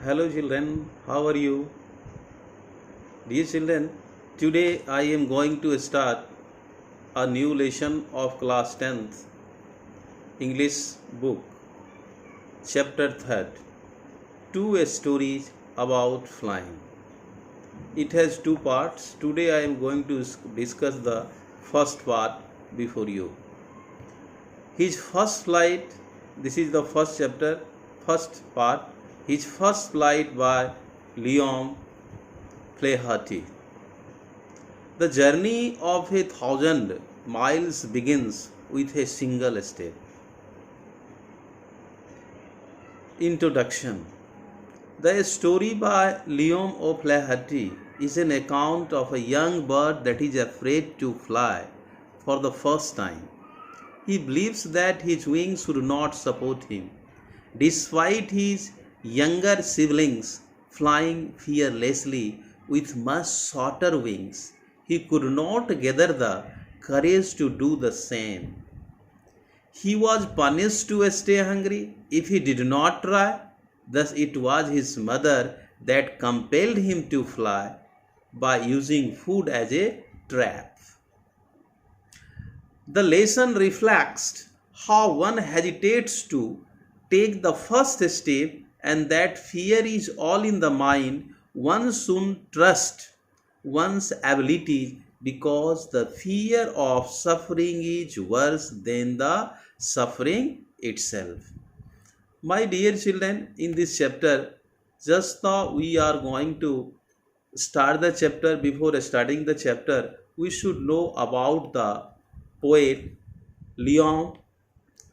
Hello children, how are you? Dear children, today I am going to start a new lesson of class 10th English book, chapter 3rd, two stories about flying. It has two parts. Today I am going to discuss the first part before you. His first flight, this is the first chapter, first part, his first flight by Leon Flaherty. The journey of 1,000 miles begins with a single step. Introduction. The story by Leon O'Flaherty is an account of a young bird that is afraid to fly for the first time. He believes that his wings should not support him. Despite his younger siblings flying fearlessly with much shorter wings, he could not gather the courage to do the same. He was punished to stay hungry if he did not try. Thus, it was his mother that compelled him to fly by using food as a trap. The lesson reflects how one hesitates to take the first step and that fear is all in the mind. One soon trusts one's abilities because the fear of suffering is worse than the suffering itself. My dear children, in this chapter, just now we are going to start the chapter. Before starting the chapter, we should know about the poet Leon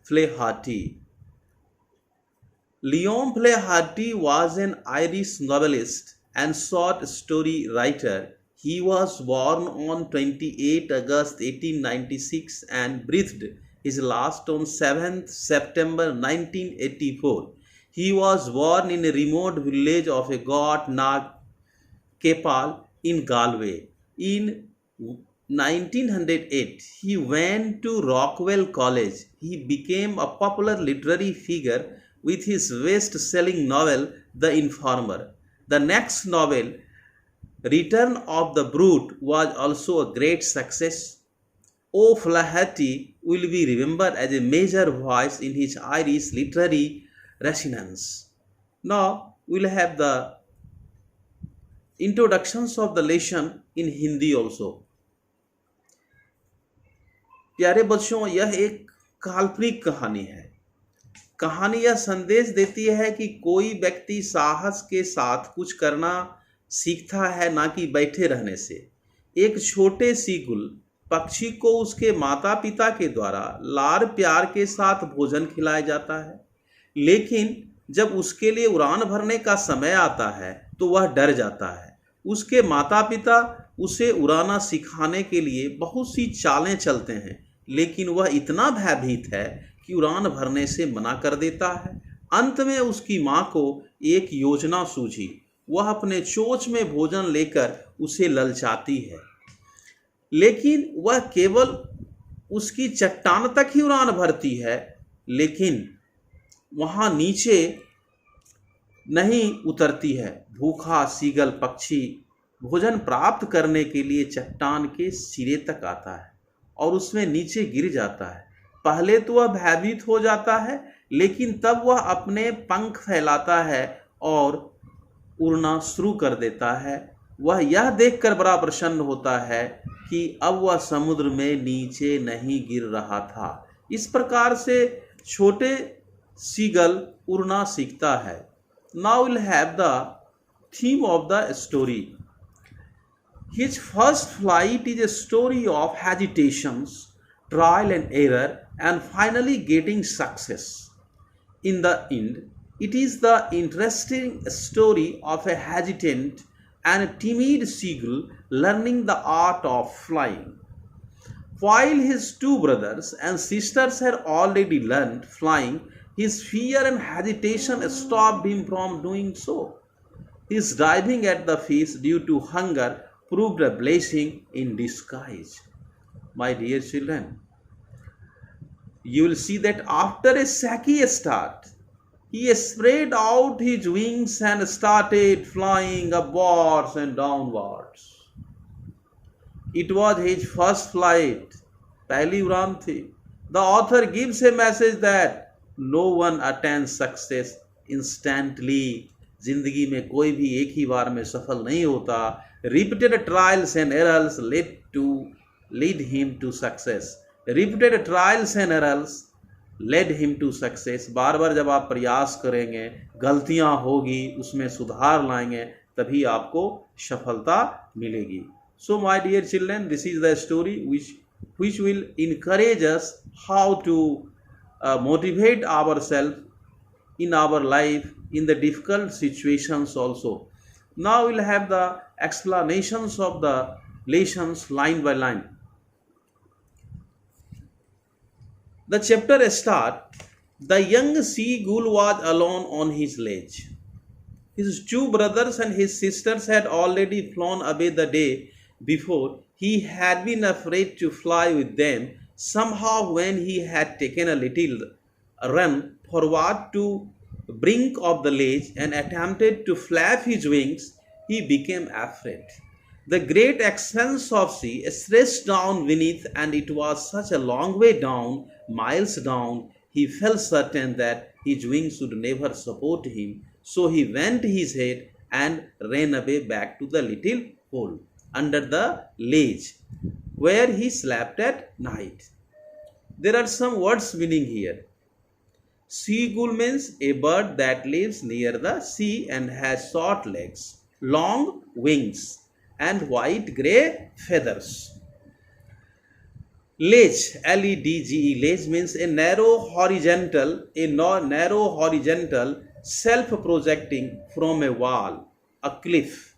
Flaherty. Leon Flaherty was an Irish novelist and short story writer. He was born on 28 August 1896 and breathed his last on 7th September 1984. He was born in a remote village of a god Nag Kepal in Galway. In 1908, he went to Rockwell College. He became a popular literary figure with his best-selling novel, The Informer. The next novel, Return of the Brute, was also a great success. O'Flaherty will be remembered as a major voice in his Irish literary resonance. Now, we'll have the introductions of the lesson in Hindi also. प्यारे बच्चों, यह एक काल्पनिक कहानी है। कहानी यह संदेश देती है कि कोई व्यक्ति साहस के साथ कुछ करना सीखता है, ना कि बैठे रहने से। एक छोटे सीगुल पक्षी को उसके माता पिता के द्वारा लाड़ प्यार के साथ भोजन खिलाया जाता है, लेकिन जब उसके लिए उड़ान भरने का समय आता है तो वह डर जाता है। उसके माता पिता उसे उड़ाना सिखाने के लिए बहुत सी चालें चलते हैं, लेकिन वह इतना भयभीत है कि उड़ान भरने से मना कर देता है। अंत में उसकी माँ को एक योजना सूझी। वह अपने चोंच में भोजन लेकर उसे ललचाती है, लेकिन वह केवल उसकी चट्टान तक ही उड़ान भरती है, लेकिन वहाँ नीचे नहीं उतरती है। भूखा सीगल पक्षी भोजन प्राप्त करने के लिए चट्टान के सिरे तक आता है और उसमें नीचे गिर जाता है। पहले तो वह भयभीत हो जाता है, लेकिन तब वह अपने पंख फैलाता है और उड़ना शुरू कर देता है। वह यह देखकर बड़ा प्रसन्न होता है कि अब वह समुद्र में नीचे नहीं गिर रहा था। इस प्रकार से छोटे सीगल उड़ना सीखता है। Now we'll have the theme of the story. His first flight is a story of hesitations, trial and error, and finally getting success. In the end, it is the interesting story of a hesitant and timid seagull learning the art of flying. While his two brothers and sisters had already learned flying, his fear and hesitation stopped him from doing so. His diving at the fish due to hunger proved a blessing in disguise. My dear children, you will see that after a shaky start, He spread out his wings and started flying upwards and downwards. It was his first flight. पहली उड़ान थी. The author gives a message that no one attains success instantly. जिंदगी में कोई भी एक ही बार में सफल नहीं होता. Repeated trials and errors lead him to success. Repeated trials and errors led him to success. बार बार जब आप प्रयास करेंगे, गलतियां होगी, उसमें सुधार लाएंगे, तभी आपको सफलता मिलेगी. So my dear children, this is the story which will encourage us how to motivate ourselves in our life in the difficult situations also. Now we'll have the explanations of the lessons line by line. The chapter starts. The young seagull was alone on his ledge. His two brothers and his sisters had already flown away the day before. He had been afraid to fly with them. Somehow, when he had taken a little run forward to brink of the ledge and attempted to flap his wings, he became afraid. The great expanse of sea stretched down beneath, and it was such a long way down, miles down, he felt certain that his wings would never support him. So he bent his head and ran away back to the little hole under the ledge where he slept at night. There are some words meaning here. Seagull means a bird that lives near the sea and has short legs, long wings, and white grey feathers. Ledge, Ledge, ledge means a narrow horizontal, self-projecting from a wall, a cliff.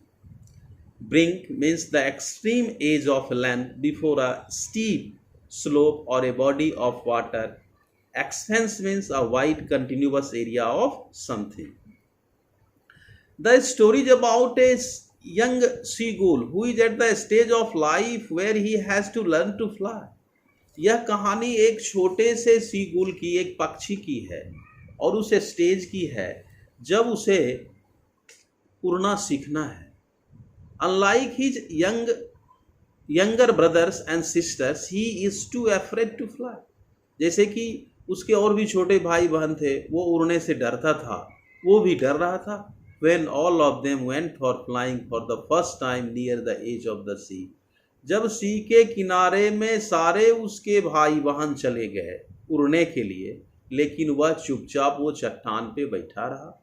Brink means the extreme edge of land before a steep slope or a body of water. Expanse means a wide continuous area of something. The story is about a young seagull who is at the stage of life where he has to learn to fly. यह कहानी एक छोटे से seagull की, एक पक्षी की है और उस स्टेज की है जब उसे उड़ना सीखना है. Unlike his younger brothers and sisters, he is too afraid to fly. जैसे कि उसके और भी छोटे भाई बहन थे, वो उड़ने से डरता था, वो भी डर रहा था. When all of them went for flying for the first time near the edge of the sea. जब सी के किनारे में सारे उसके भाई बहन चले गए उड़ने के लिए, लेकिन वह चुपचाप वो चट्टान पे बैठा रहा.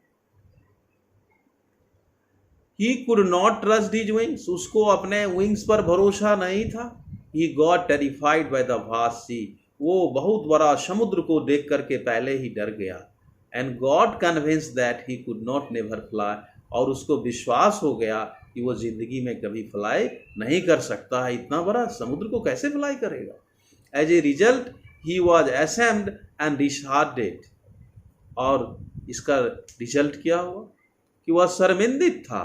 He could not trust his wings. उसको अपने विंग्स पर भरोसा नहीं था. He got terrified by the vast sea. वो बहुत बड़ा समुद्र को देख करके पहले ही डर गया. And got convinced that he could not never fly. और उसको विश्वास हो गया कि वो जिंदगी में कभी फ्लाई नहीं कर सकता है. इतना बड़ा समुद्र को कैसे फ्लाई करेगा. As a result, he was ashamed and disheartened. और इसका रिजल्ट क्या हुआ कि वह शर्मिंदित था,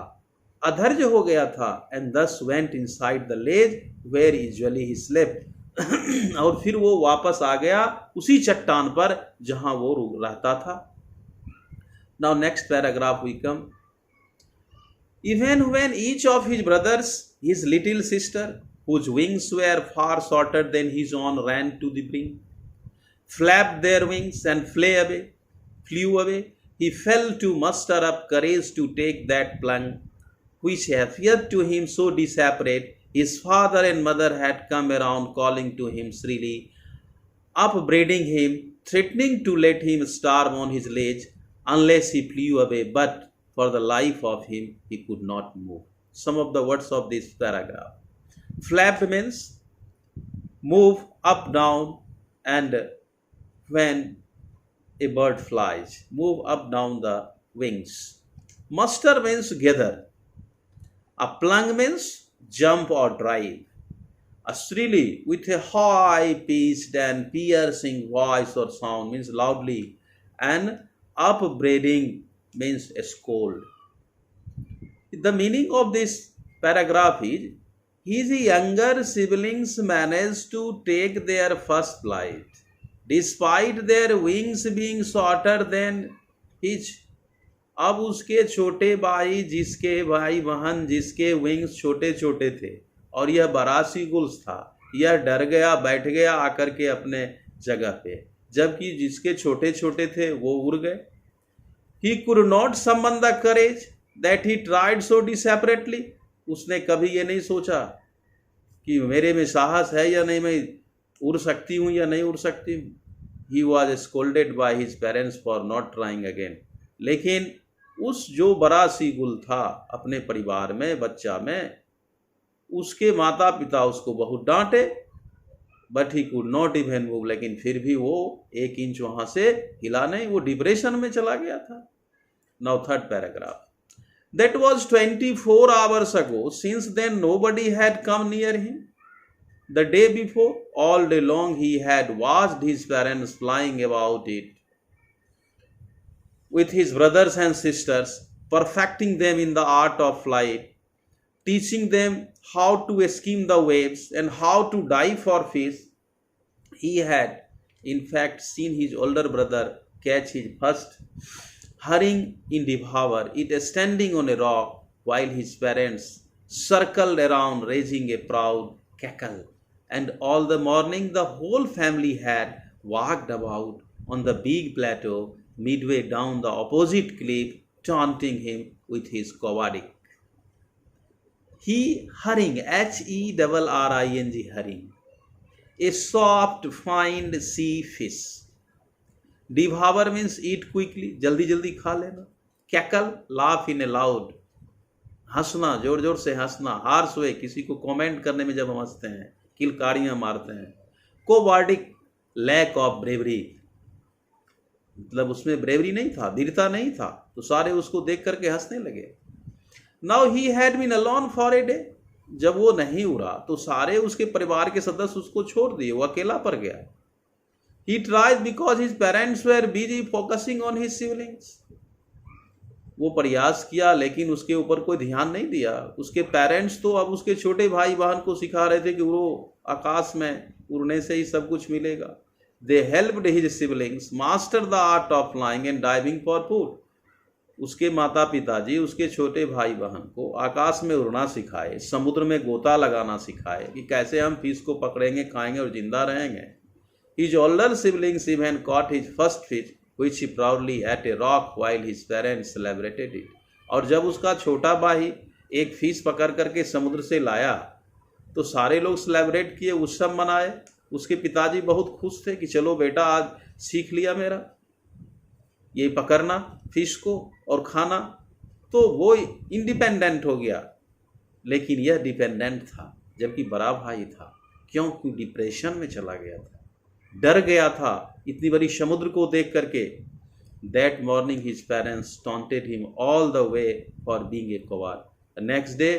अधैर्य हो गया था. And thus went inside the ledge where usually he slept. और फिर वो वापस आ गया उसी चट्टान पर जहां वो रहता था. Now next paragraph we come. Even when each of his brothers, his little sister, whose wings were far shorter than his own, ran to the brink, flapped their wings and flew away, he fell to muster up courage to take that plunge, which appeared to him so desperate. His father and mother had come around calling to him shrilly, upbraiding him, threatening to let him starve on his ledge unless he flew away, but for the life of him he could not move. Some of the words of this paragraph. Flap means move up, down, and when a bird flies, move up, down the wings. Muster means gather. A plunge means jump or drive. A shrilly with a high-pitched and piercing voice or sound means loudly, and upbraiding means a scold. The meaning of this paragraph is his younger siblings managed to take their first flight despite their wings being shorter than his. अब उसके छोटे भाई, जिसके भाई बहन, जिसके wings छोटे छोटे थे और यह बड़ा सीगुल्स था, यह डर गया, बैठ गया आकर के अपने जगह पे, जबकि जिसके छोटे छोटे थे वो उड़ गए। He could not summon the courage that he tried so desperately. उसने कभी ये नहीं सोचा कि मेरे में साहस है या नहीं, मैं उड़ सकती हूँ या नहीं उड़ सकती हूँ। He was scolded by his parents for not trying again. लेकिन उस जो बड़ा सीगुल था अपने परिवार में, बच्चा में, उसके माता पिता उसको बहुत डांटे, but he could not even move, लेकिन फिर भी वो 1 इंच वहां से हिला नहीं, वो डिप्रेशन में चला गया था। Now third paragraph. That was 24 hours ago. Since then nobody had come near him. The day before, all day long he had watched his parents flying about it with his brothers and sisters, perfecting them in the art of flight, teaching them how to skim the waves and how to dive for fish. He had, in fact, seen his older brother catch his first herring in devour it standing on a rock, while his parents circled around raising a proud cackle. And all the morning the whole family had walked about on the big plateau midway down the opposite cliff, taunting him with his cowardice. He herring, Herring, herring, a soft fine sea fish. Devour means eat quickly, जल्दी जल्दी खा लेना। Cackle, laugh in A loud, हंसना, जोर जोर से हंसना। Horse वे, किसी को कमेंट करने में जब हम हंसते हैं, किलकारियां मारते हैं। कोवार्डिक, लैक ऑफ ब्रेवरी, मतलब उसमें ब्रेवरी नहीं था, वीरता नहीं था, तो सारे उसको देख करके हंसने लगे। Now he had been alone for a day, जब वो नहीं उड़ा तो सारे उसके परिवार के सदस्य उसको छोड़ दिए, वो अकेला पड़ गया। He tried because his parents were busy focusing on his siblings. वो प्रयास किया लेकिन उसके ऊपर कोई ध्यान नहीं दिया। उसके पेरेंट्स तो अब उसके छोटे भाई बहन को सिखा रहे थे कि वो आकाश में उड़ने से ही सब कुछ मिलेगा। They helped his siblings master the art of flying and diving for food. उसके माता पिताजी उसके छोटे भाई बहन को आकाश में उड़ना सिखाए, समुद्र में गोता लगाना सिखाए कि कैसे हम फिश को पकड़ेंगे, खाएंगे और जिंदा रहेंगे। His older siblings even caught his first fish, which he proudly ate a rock while his parents celebrated it. और जब उसका छोटा भाई एक फिश पकड़ करके समुद्र से लाया तो सारे लोग सेलिब्रेट किए, उत्सव मनाए। उसके पिताजी बहुत खुश थे कि चलो बेटा आज सीख लिया मेरा ये पकड़ना फिश को और खाना, तो वो इंडिपेंडेंट हो गया। लेकिन यह डिपेंडेंट था, जबकि बड़ा भाई था, क्योंकि डिप्रेशन में चला गया था, डर गया था इतनी बड़ी समुद्र को देख करके। That morning his parents taunted him all the way for being a coward. The next day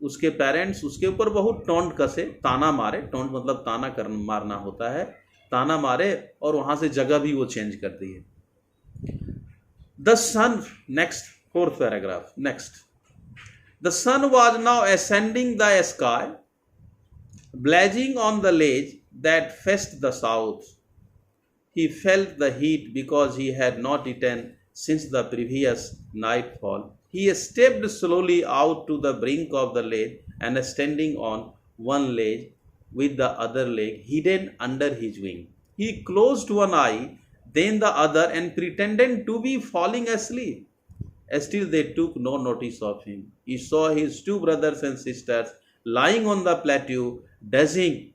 उसके पेरेंट्स उसके ऊपर बहुत टॉन्ट कसे, ताना मारे। टॉन्ट मतलब ताना कर मारना होता है, ताना मारे और वहां से जगह भी वो चेंज कर दी है। The sun, next fourth paragraph, next. The sun was now ascending the sky, blazing on the ledge that faced the south. He felt the heat because he had not eaten since the previous nightfall. He stepped slowly out to the brink of the ledge and standing on one leg with the other leg hidden under his wing. He closed one eye, then the other, and pretended to be falling asleep. Still they took no notice of him. He saw his 2 brothers and sisters lying on the plateau, dozing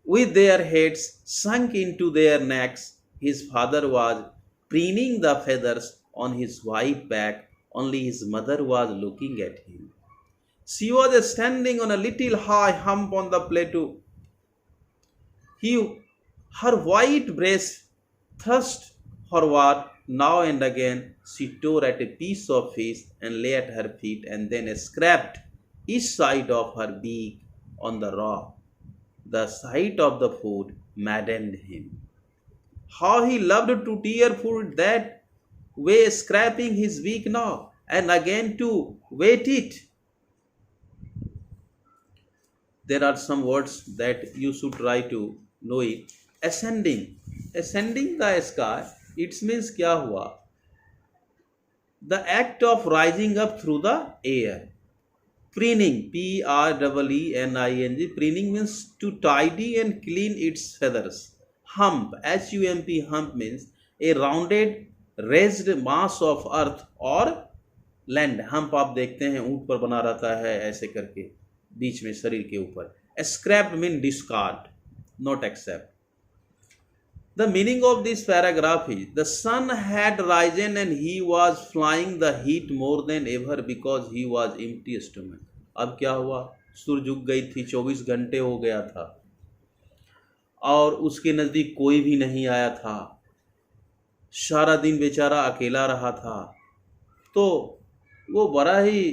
with their heads sunk into their necks. His father was preening the feathers on his white back, only his mother was looking at him. She was standing on a little high hump on the plateau. Her white breast thrust forward. Now and again she tore at a piece of fish and lay at her feet, and then scraped each side of her beak on the rock. The sight of the food maddened him. How he loved to tear food that way, scraping his beak now and again to wet it. There are some words that you should try to know it. Ascending the sky, it's means क्या हुआ, the act of rising up through the air. Preening, Preening, preening means to tidy and clean its feathers. Hump, Hump, hump means a rounded raised mass of earth or land. Hump आप देखते हैं ऊंट पर बना रहता है ऐसे करके बीच में शरीर के ऊपर। Scrapped means discard, not accept. The meaning of this paragraph is the sun had risen and he was flying the heat more than ever because he was empty stomach. अब क्या हुआ, सूरज उग गई थी, 24 घंटे हो गया था और उसके नज़दीक कोई भी नहीं आया था, सारा दिन बेचारा अकेला रहा था। तो वो बड़ा ही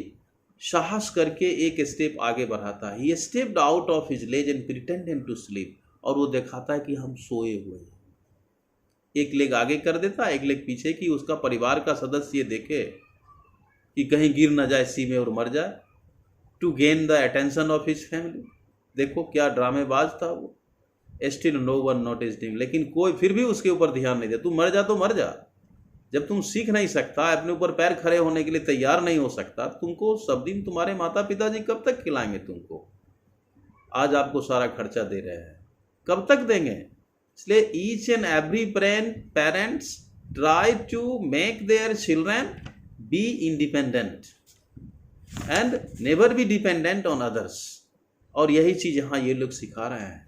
साहस करके एक स्टेप आगे बढ़ाता है। He stepped out of his ledge and pretended to sleep, और वो दिखाता है कि हम सोए हुए हैं। एक लेग आगे कर देता, एक लेग पीछे की, उसका परिवार का सदस्य ये देखे कि कहीं गिर न जाए सी में और मर जाए, to gain the attention of his family. देखो क्या ड्रामेबाज था वो। Still no one noticed him, लेकिन कोई फिर भी उसके ऊपर ध्यान नहीं दिया। तू मर जा तो मर जा, जब तुम सीख नहीं सकता, अपने ऊपर पैर खड़े होने के लिए तैयार नहीं हो सकता, तुमको सब दिन तुम्हारे माता पिताजी कब तक खिलाएंगे तुमको? आज आपको सारा खर्चा दे रहे हैं, कब तक देंगे? इसलिए each and every parents try to make their children be independent and never be dependent on others. और यही चीज यहां ये लोग सिखा रहे हैं।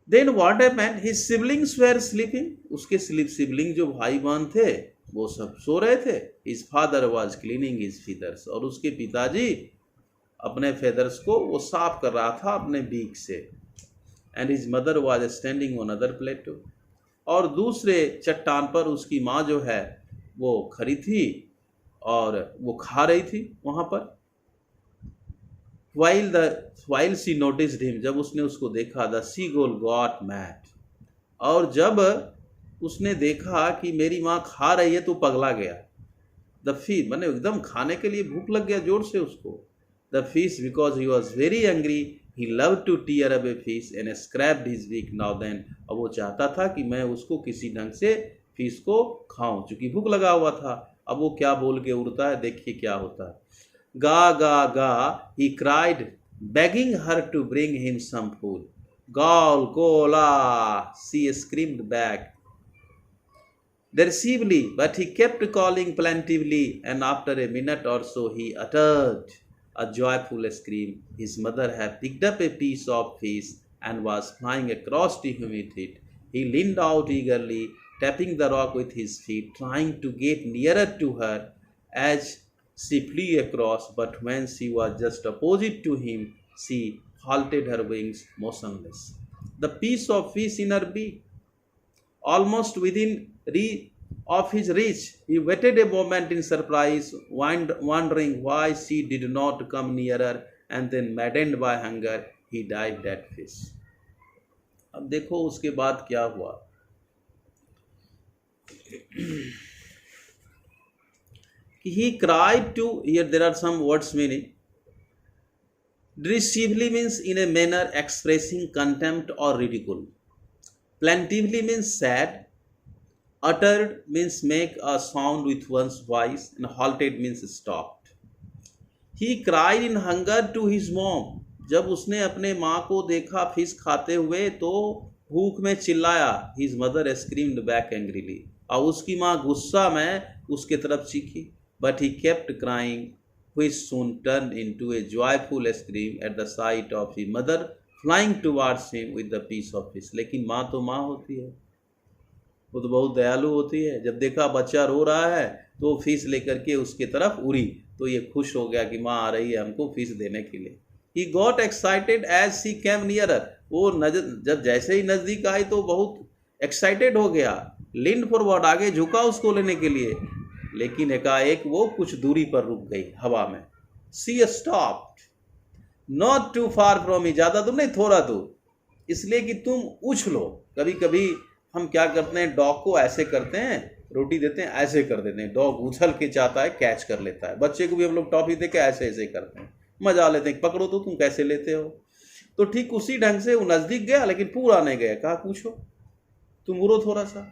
Then what happened, his siblings were sleeping. उसके सिबलिंग जो भाई बहन थे वो सब सो रहे थे। His father was cleaning his feathers, और उसके पिताजी अपने फेदर्स को वो साफ कर रहा था अपने बीक से। And his mother was standing on other plateau, और दूसरे चट्टान पर उसकी माँ जो है वो खड़ी थी और वो खा रही थी वहाँ पर। while she noticed him, जब उसने उसको देखा, the seagull got mad, और जब उसने देखा कि मेरी माँ खा रही है तो पगला गया। द फिश मैंने एकदम खाने के लिए भूख लग गया जोर से उसको। The fish because he was very angry he love to tear away fish and scrapped his beak now then. अब वो चाहता था कि मैं उसको किसी ढंग से फिश को खाऊं, चूंकि भूख लगा हुआ था। अब वो क्या बोल के उड़ता है, देखिए क्या होता है। गा गा गा he cried, begging her to bring him some food. Gol gola, she screamed back derisively, but he kept calling plaintively, and after a minute or so he uttered a joyful scream. His mother had picked up a piece of fish and was flying across to him with it. He leaned out eagerly, tapping the rock with his feet, trying to get nearer to her as she flew across, but when she was just opposite to him, she halted her wings motionless. The piece of fish in her beak, almost within of his reach, he waited a moment in surprise, wondering why she did not come nearer, and then, maddened by hunger, he dived at fish. अब देखो उसके बाद क्या हुआ। He cried to, here there are some words meaning. Derisively means in a manner expressing contempt or ridicule. Plaintively means sad. Uttered means make a sound with one's voice, and halted means stopped. He cried in hunger to his mom. जब उसने अपने माँ को देखा fish खाते हुए तो भूख में चिल्लाया। His mother screamed back angrily. और उसकी माँ गुस्सा में उसके तरफ चीखी। But he kept crying, which soon turned into a joyful scream at the sight of his mother flying towards him with the piece of fish. लेकिन माँ तो माँ होती है, वो तो बहुत दयालु होती है। जब देखा बच्चा रो रहा है तो फिश लेकर के उसके तरफ उड़ी, तो ये खुश हो गया कि माँ आ रही है हमको फिश देने के लिए। He got excited as she came nearer. वो जब जैसे ही नज़दीक आई तो बहुत एक्साइटेड हो गया। Leaned forward, आगे झुका उसको लेने के लिए, लेकिन एकाएक वो कुछ दूरी पर रुक गई हवा में। She stopped, not too far from me, ज़्यादा दूर नहीं, थोड़ा दूर, इसलिए कि तुम उछलो। कभी कभी हम क्या करते हैं, डॉग को ऐसे करते हैं, रोटी देते हैं ऐसे कर देते हैं, डॉग उछल के चाहता है कैच कर लेता है। बच्चे को भी हम लोग टॉफी दे के ऐसे ऐसे करते हैं, मजा लेते हैं, पकड़ो तो तुम कैसे लेते हो। तो ठीक उसी ढंग से वो नज़दीक गया लेकिन पूरा नहीं गया। कहा पूछो, तुम उड़ो थोड़ा सा।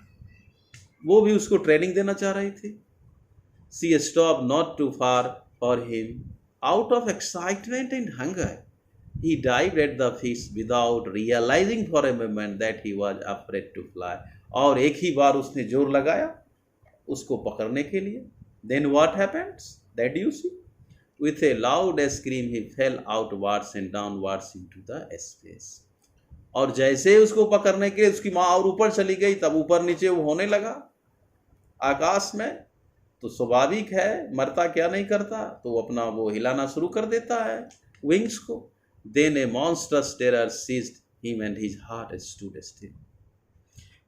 वो भी उसको ट्रेनिंग देना चाह रही थी। She stopped not too far for him. Out of excitement and hunger, he dived at the fish without realizing for a moment that he was afraid to fly. और एक ही बार उसने जोर लगाया उसको पकड़ने के लिए। Then what happens? That you see. With a loud scream, he fell outwards and downwards into the space. और जैसे ही उसको पकड़ने के लिए उसकी माँ और ऊपर चली गई, तब ऊपर नीचे वो होने लगा आकाश में। तो स्वाभाविक है, मरता क्या नहीं करता, तो वो अपना वो हिलाना शुरू कर देता है विंग्स को। Then a monstrous terror seized him and his heart stood still.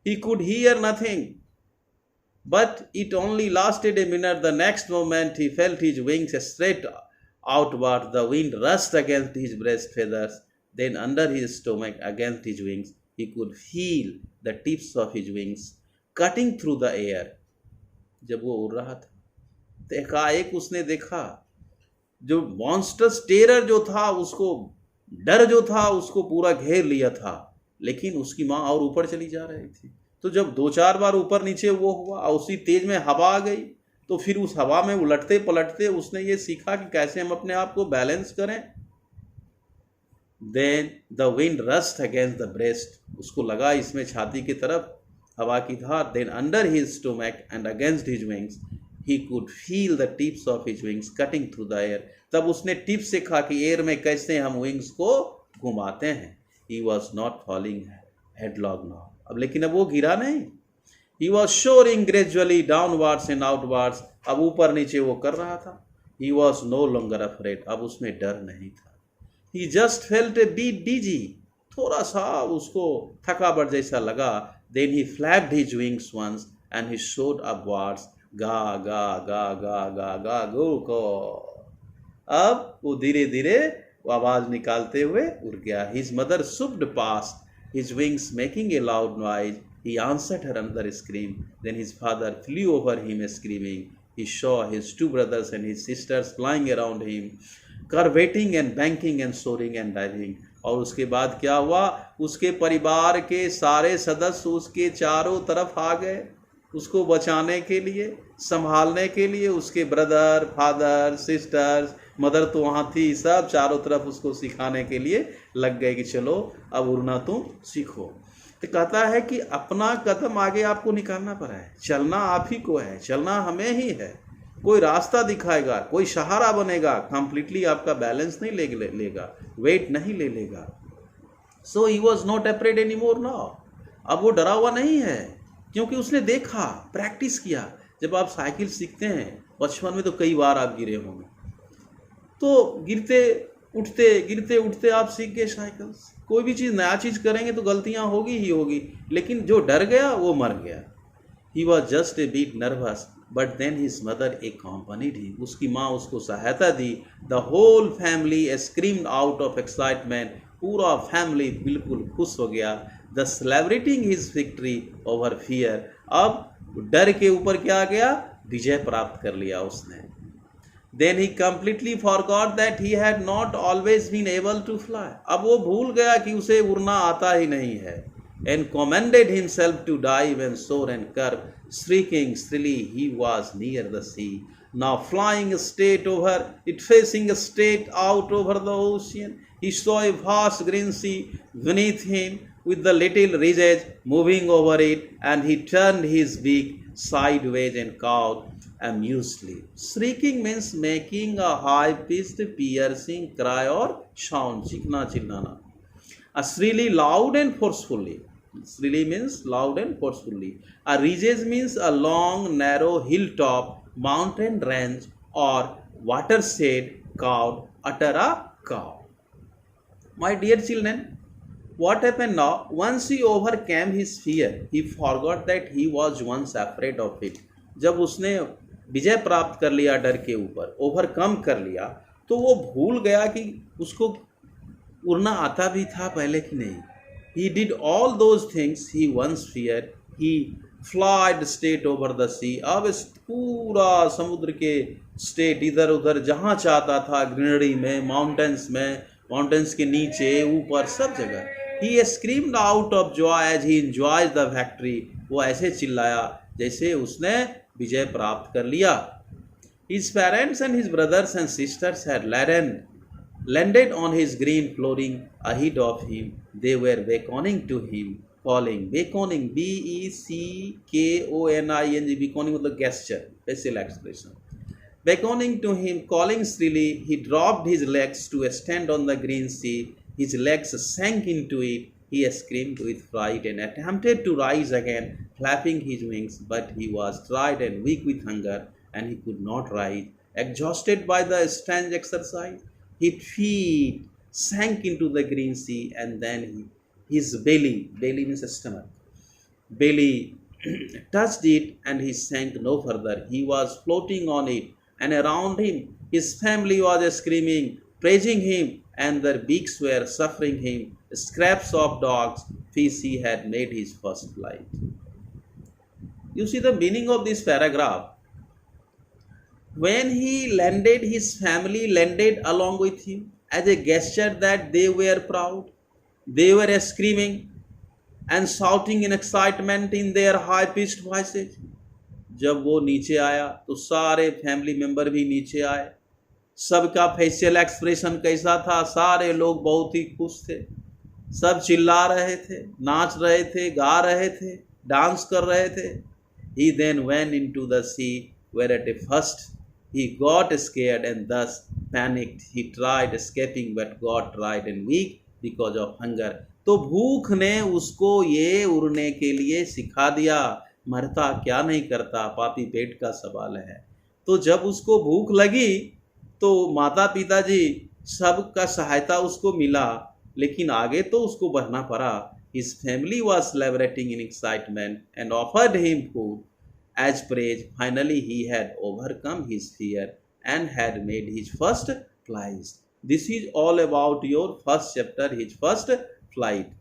He could hear nothing, but it only lasted a minute. The next moment he felt his wings straight outward. The wind rushed against his breast feathers. Then under his stomach, against his wings, he could feel the tips of his wings cutting through the air. जब वो उड़ रहा था तो एकाएक उसने देखा जो मॉन्स्टर्स टेरर जो था, उसको डर जो था उसको पूरा घेर लिया था, लेकिन उसकी माँ और ऊपर चली जा रही थी। तो जब 2-4 बार ऊपर नीचे वो हुआ और उसी तेज में हवा आ गई, तो फिर उस हवा में उलटते पलटते उसने ये सीखा कि कैसे हम अपने आप को बैलेंस करें। Then the wind rushed against the breast. उसको लगा इसमें छाती की तरफ हवा की धार। Then under his stomach and against his wings, he could feel the tips of his wings cutting through the air. तब उसने टिप सीखा कि एयर में कैसे हम विंग्स को घुमाते हैं। He was not falling headlong now. अब लेकिन अब वो गिरा नहीं। He was soaring gradually downwards and outwards. अब ऊपर नीचे वो कर रहा था। He was no longer afraid. अब उसमें डर नहीं था। He just felt a bit dizzy. थोड़ा सा उसको थकावट जैसा लगा। Then he flapped his wings once and he soared upwards. गा गा गा गा गा गा गो को। अब वो धीरे धीरे वो आवाज निकालते हुए उड़ गया। His mother swooped past, his wings making a loud noise. He answered her another scream. Then his father flew over him screaming. He saw his 2 brothers and his sisters flying around him, curveting and banking and soaring and diving. और उसके बाद क्या हुआ, उसके परिवार के सारे सदस्य उसके चारों तरफ आ गए उसको बचाने के लिए, संभालने के लिए। उसके ब्रदर, फादर, सिस्टर्स, मदर तो वहाँ थी, सब चारों तरफ उसको सिखाने के लिए लग गए कि चलो अब उड़ना तुम सीखो। तो कहता है कि अपना कदम आगे आपको निकालना पड़ा है, चलना आप ही को है, चलना हमें ही है। कोई रास्ता दिखाएगा, कोई सहारा बनेगा, कंप्लीटली आपका बैलेंस नहीं लेगा, वेट नहीं ले लेगा। So he was not afraid any more now. अब वो डरा हुआ नहीं है, क्योंकि उसने देखा, प्रैक्टिस किया। जब आप साइकिल सीखते हैं बचपन में तो कई बार आप गिरे होंगे, तो गिरते उठते आप सीख गए साइकिल। कोई भी चीज़ नया चीज़ करेंगे तो गलतियां होगी ही होगी, लेकिन जो डर गया वो मर गया। He was just a bit nervous but then his mother accompanied him. उसकी माँ उसको सहायता दी। The whole family screamed out of excitement. पूरा फैमिली बिल्कुल खुश हो गया। The celebrating his victory over fear. अब डर के ऊपर क्या आ गया, विजय प्राप्त कर लिया उसने। Then he completely forgot that he had not always been able to fly. अब वो भूल गया कि उसे उड़ना आता ही नहीं है। And commended himself to dive and soar and curve, shrieking shrilly. He was near the sea, now flying straight over it, facing straight out over the ocean. He saw a vast green sea beneath him, with the little ridges moving over it, and he turned his beak sideways and cawed amusedly. Shrieking means making a high-pitched, piercing cry or sound. Chikna chillana. Shrilly, loud and forcefully. Shrilly means loud and forcefully. A ridges means a long, narrow hilltop, mountain range, or watershed. Cawed, utter a caw. My dear children, what happened now? Once he overcame his fear, he forgot that he was once afraid of it. जब उसने विजय प्राप्त कर लिया, डर के ऊपर overcome कर लिया, तो वो भूल गया कि उसको उड़ना आता भी था पहले कि नहीं। He did all those things he once feared. He flied straight over the sea. अब इस पूरा समुद्र के स्टेट इधर उधर जहाँ चाहता था, ग्रीनरी में, माउंटेन्स के नीचे ऊपर सब जगह। He screamed out of joy as he enjoyed the victory. वो ऐसे चिल्लाया जैसे उसने विजय प्राप्त कर लिया। His parents and his brothers and sisters had landed on his green flooring ahead of him. They were beckoning to him, calling, beckoning, Beckoning, beckoning मतलब gesture, facial expression. Beckoning to him, calling shrilly, he dropped his legs to stand on the green sea. His legs sank into it. He screamed with fright and attempted to rise again, flapping his wings, but he was tired and weak with hunger, and he could not rise. Exhausted by the strange exercise, his feet sank into the green sea, and then his belly means stomach, belly touched it, and he sank no further. He was floating on it, and around him his family was screaming, praising him, and their beaks were suffering him. Scraps of dogs, fish he had made his first flight. You see the meaning of this paragraph. When he landed, his family landed along with him as a gesture that they were proud. They were screaming and shouting in excitement in their high pitched voices. जब वो नीचे आया तो सारे family member भी नीचे आए। सबका फेशियल एक्सप्रेशन कैसा था? सारे लोग बहुत ही खुश थे, सब चिल्ला रहे थे, नाच रहे थे, गा रहे थे, डांस कर रहे थे। He then went into the sea, where at first he got scared and thus panicked. He tried escaping but got tired and weak because of hunger. तो भूख ने उसको ये उड़ने के लिए सिखा दिया। मरता क्या नहीं करता, पापी पेट का सवाल है। तो जब उसको भूख लगी तो माता पिताजी सबका सहायता उसको मिला, लेकिन आगे तो उसको बढ़ना पड़ा। His family was celebrating in excitement and offered him food as praise. Finally, he had overcome his fear and had made his first flight. This is all about your first chapter, his first flight.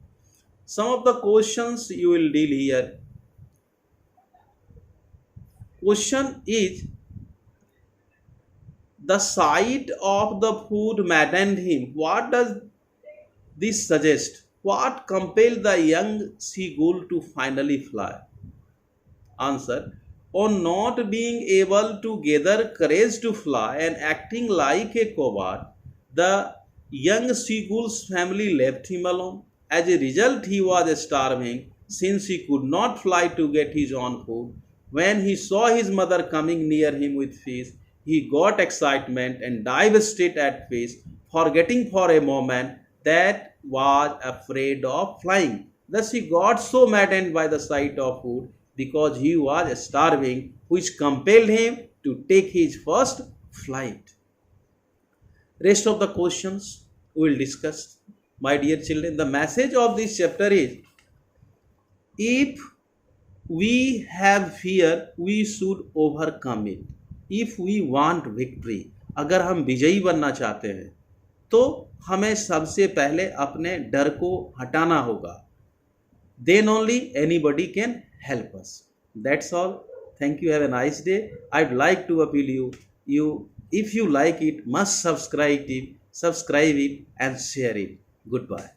Some of the questions you will deal here. Question is, the sight of the food maddened him. What does this suggest? What compelled the young seagull to finally fly? Answer: on not being able to gather courage to fly and acting like a coward, the young seagull's family left him alone. As a result, he was starving since he could not fly to get his own food. When he saw his mother coming near him with fish, he got excitement and dived straight at fish, forgetting for a moment that was afraid of flying. Thus he got so maddened by the sight of food because he was starving, which compelled him to take his first flight. Rest of the questions we will discuss. My dear children, the message of this chapter is, if we have fear, we should overcome it. If we want victory, अगर हम विजयी बनना चाहते हैं तो हमें सबसे पहले अपने डर को हटाना होगा. Then only anybody can help us. That's all. Thank you. Have a nice day. I'd like to appeal you if you like it, must subscribe it and share it. Goodbye.